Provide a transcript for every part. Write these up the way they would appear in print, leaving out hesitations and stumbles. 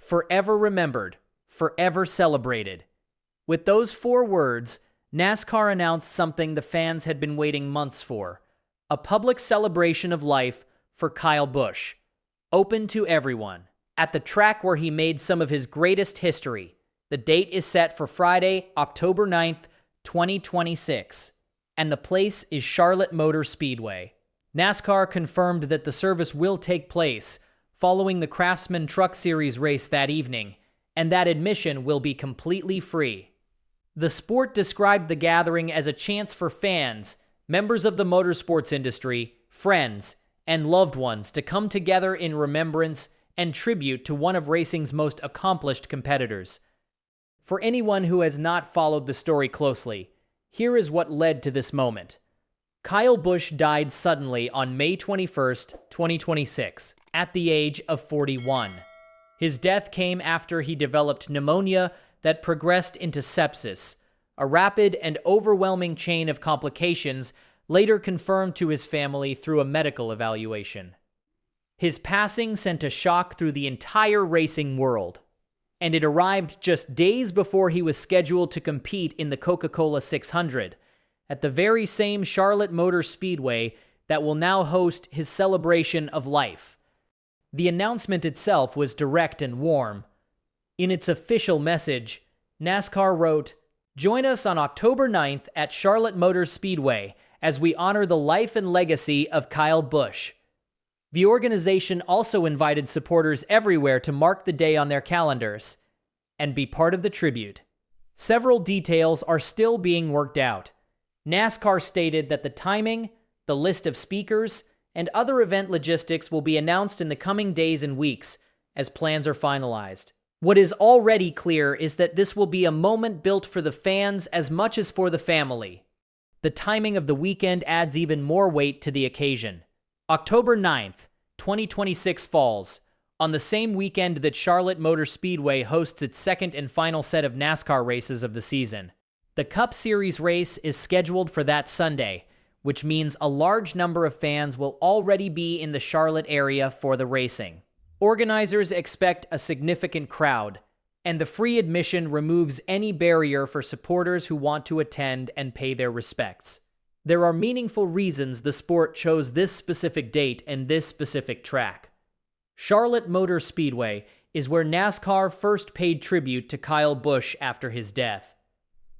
Forever remembered, forever celebrated. With those 4 words, NASCAR announced something the fans had been waiting months for: a public celebration of life for Kyle Busch, open to everyone, at the track where he made some of his greatest history. The date is set for Friday, October 9th, 2026, and the place is Charlotte Motor Speedway. NASCAR confirmed that the service will take place following the Craftsman Truck Series race that evening, and that admission will be completely free. The sport described the gathering as a chance for fans, members of the motorsports industry, friends, and loved ones to come together in remembrance and tribute to one of racing's most accomplished competitors. For anyone who has not followed the story closely, here is what led to this moment. Kyle Busch died suddenly on May 21st, 2026, at the age of 41. His death came after he developed pneumonia that progressed into sepsis, a rapid and overwhelming chain of complications later confirmed to his family through a medical evaluation. His passing sent a shock through the entire racing world, and it arrived just days before he was scheduled to compete in the Coca-Cola 600, at the very same Charlotte Motor Speedway that will now host his celebration of life. The announcement itself was direct and warm. In its official message, NASCAR wrote, "Join us on October 9th at Charlotte Motor Speedway as we honor the life and legacy of Kyle Busch." The organization also invited supporters everywhere to mark the day on their calendars and be part of the tribute. Several details are still being worked out. NASCAR stated that the timing, the list of speakers, and other event logistics will be announced in the coming days and weeks as plans are finalized. What is already clear is that this will be a moment built for the fans as much as for the family. The timing of the weekend adds even more weight to the occasion. October 9th, 2026 falls on the same weekend that Charlotte Motor Speedway hosts its second and final set of NASCAR races of the season. The Cup Series race is scheduled for that Sunday, which means a large number of fans will already be in the Charlotte area for the racing. Organizers expect a significant crowd, and the free admission removes any barrier for supporters who want to attend and pay their respects. There are meaningful reasons the sport chose this specific date and this specific track. Charlotte Motor Speedway is where NASCAR first paid tribute to Kyle Busch after his death.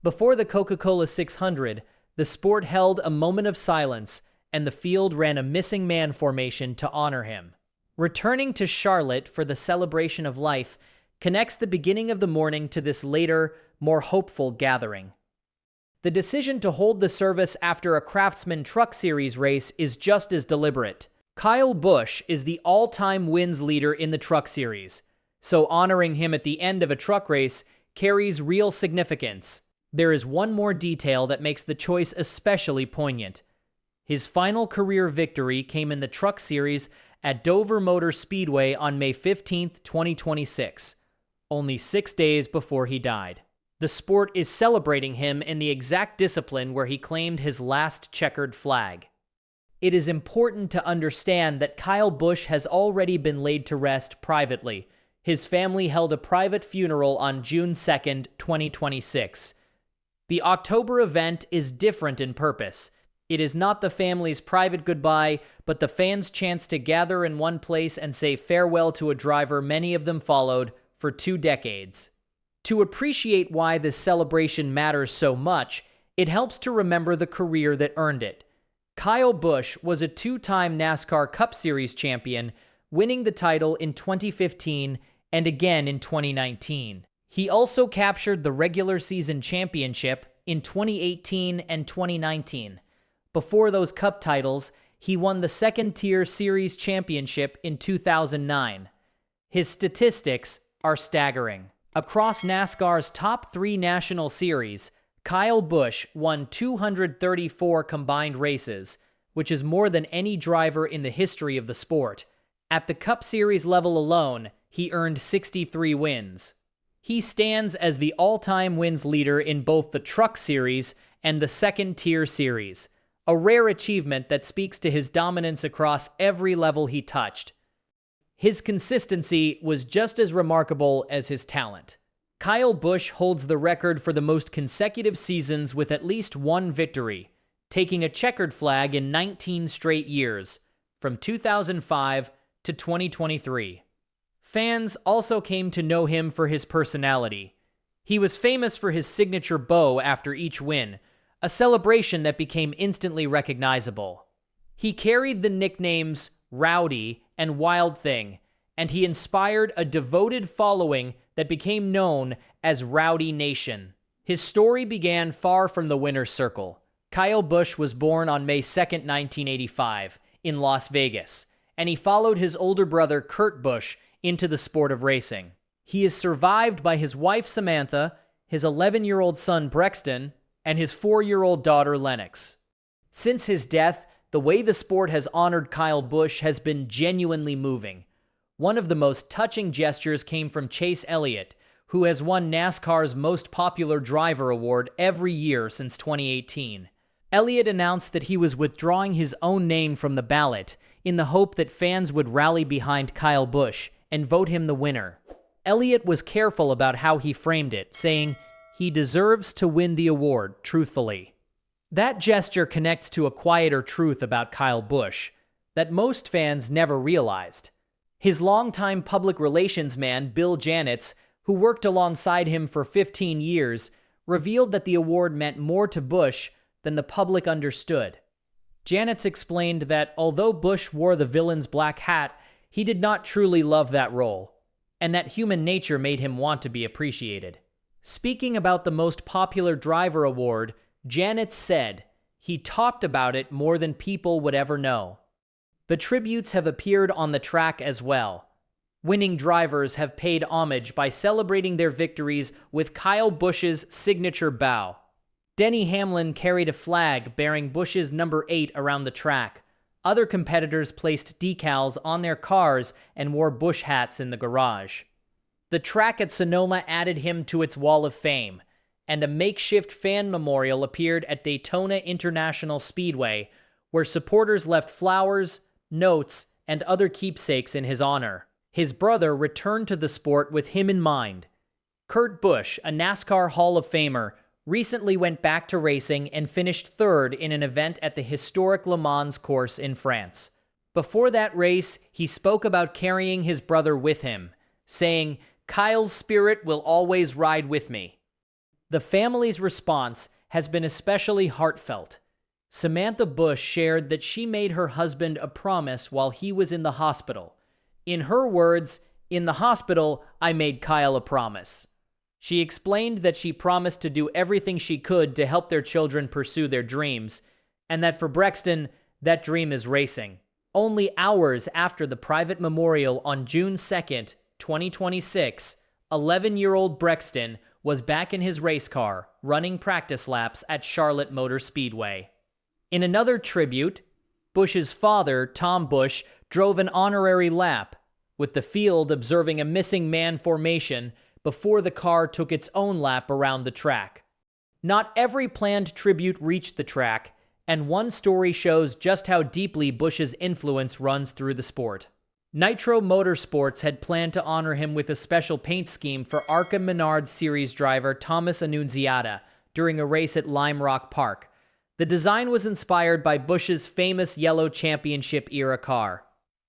Before the Coca-Cola 600, the sport held a moment of silence, and the field ran a missing man formation to honor him. Returning to Charlotte for the celebration of life connects the beginning of the morning to this later, more hopeful gathering. The decision to hold the service after a Craftsman Truck Series race is just as deliberate. Kyle Busch is the all-time wins leader in the Truck Series, so honoring him at the end of a truck race carries real significance. There is one more detail that makes the choice especially poignant. His final career victory came in the Truck Series at Dover Motor Speedway on May 15, 2026, only 6 days before he died. The sport is celebrating him in the exact discipline where he claimed his last checkered flag. It is important to understand that Kyle Busch has already been laid to rest privately. His family held a private funeral on June 2, 2026. The October event is different in purpose. It is not the family's private goodbye, but the fans' chance to gather in one place and say farewell to a driver many of them followed for 2 decades. To appreciate why this celebration matters so much, it helps to remember the career that earned it. Kyle Busch was a 2-time NASCAR Cup Series champion, winning the title in 2015 and again in 2019. He also captured the regular season championship in 2018 and 2019. Before those Cup titles, he won the second-tier Series championship in 2009. His statistics are staggering. Across NASCAR's top 3 national series, Kyle Busch won 234 combined races, which is more than any driver in the history of the sport. At the Cup Series level alone, he earned 63 wins. He stands as the all-time wins leader in both the Truck Series and the second-tier series, a rare achievement that speaks to his dominance across every level he touched. His consistency was just as remarkable as his talent. Kyle Busch holds the record for the most consecutive seasons with at least one victory, taking a checkered flag in 19 straight years, from 2005 to 2023. Fans also came to know him for his personality. He was famous for his signature bow after each win, a celebration that became instantly recognizable. He carried the nicknames Rowdy and Wild Thing, and he inspired a devoted following that became known as Rowdy Nation. His story began far from the winner's circle. Kyle Busch was born on May 2, 1985, in Las Vegas, and he followed his older brother Kurt Busch into the sport of racing. He is survived by his wife Samantha, his 11-year-old son Brexton, and his 4-year-old daughter Lennox. Since his death, the way the sport has honored Kyle Busch has been genuinely moving. One of the most touching gestures came from Chase Elliott, who has won NASCAR's Most Popular Driver award every year since 2018. Elliott announced that he was withdrawing his own name from the ballot in the hope that fans would rally behind Kyle Busch and vote him the winner. Elliott was careful about how he framed it, saying, "He deserves to win the award, truthfully." That gesture connects to a quieter truth about Kyle Busch that most fans never realized. His longtime public relations man, Bill Janitz, who worked alongside him for 15 years, revealed that the award meant more to Busch than the public understood. Janitz explained that although Busch wore the villain's black hat, he did not truly love that role, and that human nature made him want to be appreciated. Speaking about the Most Popular Driver award, Janitz said, "He talked about it more than people would ever know." The tributes have appeared on the track as well. Winning drivers have paid homage by celebrating their victories with Kyle Busch's signature bow. Denny Hamlin carried a flag bearing Busch's number 8 around the track. Other competitors placed decals on their cars and wore Busch hats in the garage. The track at Sonoma added him to its wall of fame, and a makeshift fan memorial appeared at Daytona International Speedway, where supporters left flowers, notes, and other keepsakes in his honor. His brother returned to the sport with him in mind. Kurt Busch, a NASCAR Hall of Famer, recently went back to racing and finished third in an event at the historic Le Mans course in France. Before that race, he spoke about carrying his brother with him, saying, "Kyle's spirit will always ride with me." The family's response has been especially heartfelt. Samantha Busch shared that she made her husband a promise while he was in the hospital. In her words, "In the hospital, I made Kyle a promise." She explained that she promised to do everything she could to help their children pursue their dreams, and that for Brexton, that dream is racing. Only hours after the private memorial on June 2nd, 2026, 11-year-old Brexton was back in his race car, running practice laps at Charlotte Motor Speedway. In another tribute, Busch's father, Tom Busch, drove an honorary lap, with the field observing a missing man formation before the car took its own lap around the track. Not every planned tribute reached the track, and one story shows just how deeply Busch's influence runs through the sport. Nitro Motorsports had planned to honor him with a special paint scheme for ARCA Menard Series driver Thomas Annunziata during a race at Lime Rock Park. The design was inspired by Busch's famous yellow championship-era car.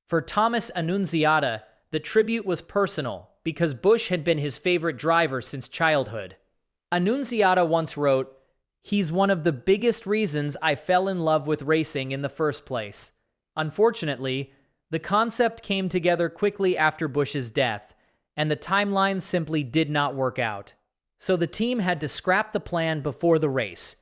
For Thomas Annunziata, the tribute was personal, because Busch had been his favorite driver since childhood. Annunziata once wrote, "He's one of the biggest reasons I fell in love with racing in the first place." Unfortunately, the concept came together quickly after Busch's death, and the timeline simply did not work out. So the team had to scrap the plan before the race.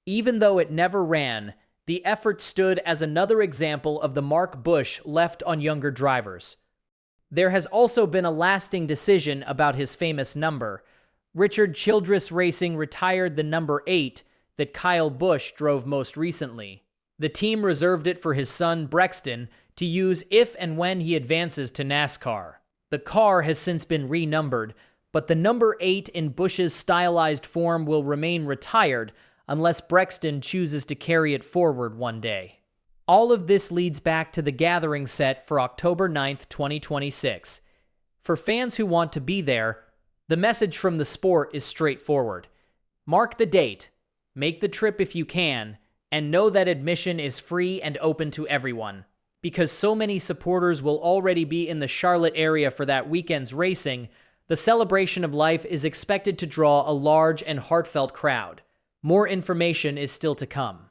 Even though it never ran, the effort stood as another example of the mark Busch left on younger drivers. There has also been a lasting decision about his famous number. Richard Childress Racing retired the number 8 that Kyle Busch drove most recently. The team reserved it for his son Brexton to use if and when he advances to NASCAR. The car has since been renumbered, but the number 8 in Busch's stylized form will remain retired unless Brexton chooses to carry it forward one day. All of this leads back to the gathering set for October 9th, 2026. For fans who want to be there, the message from the sport is straightforward. Mark the date, make the trip if you can, and know that admission is free and open to everyone. Because so many supporters will already be in the Charlotte area for that weekend's racing, the celebration of life is expected to draw a large and heartfelt crowd. More information is still to come.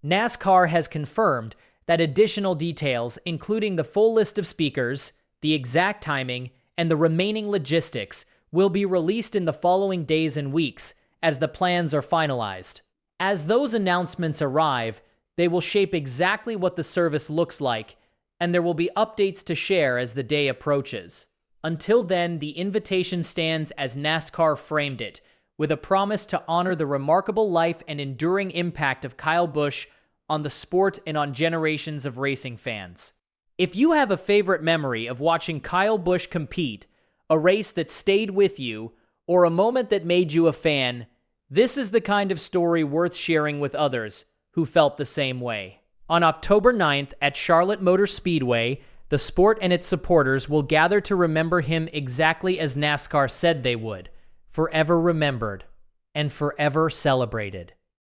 NASCAR has confirmed that additional details, including the full list of speakers, the exact timing, and the remaining logistics, will be released in the following days and weeks as the plans are finalized. As those announcements arrive, they will shape exactly what the service looks like, and there will be updates to share as the day approaches. Until then, the invitation stands as NASCAR framed it, with a promise to honor the remarkable life and enduring impact of Kyle Busch on the sport and on generations of racing fans. If you have a favorite memory of watching Kyle Busch compete, a race that stayed with you, or a moment that made you a fan, this is the kind of story worth sharing with others who felt the same way. On October 9th at Charlotte Motor Speedway, the sport and its supporters will gather to remember him exactly as NASCAR said they would, forever remembered and forever celebrated.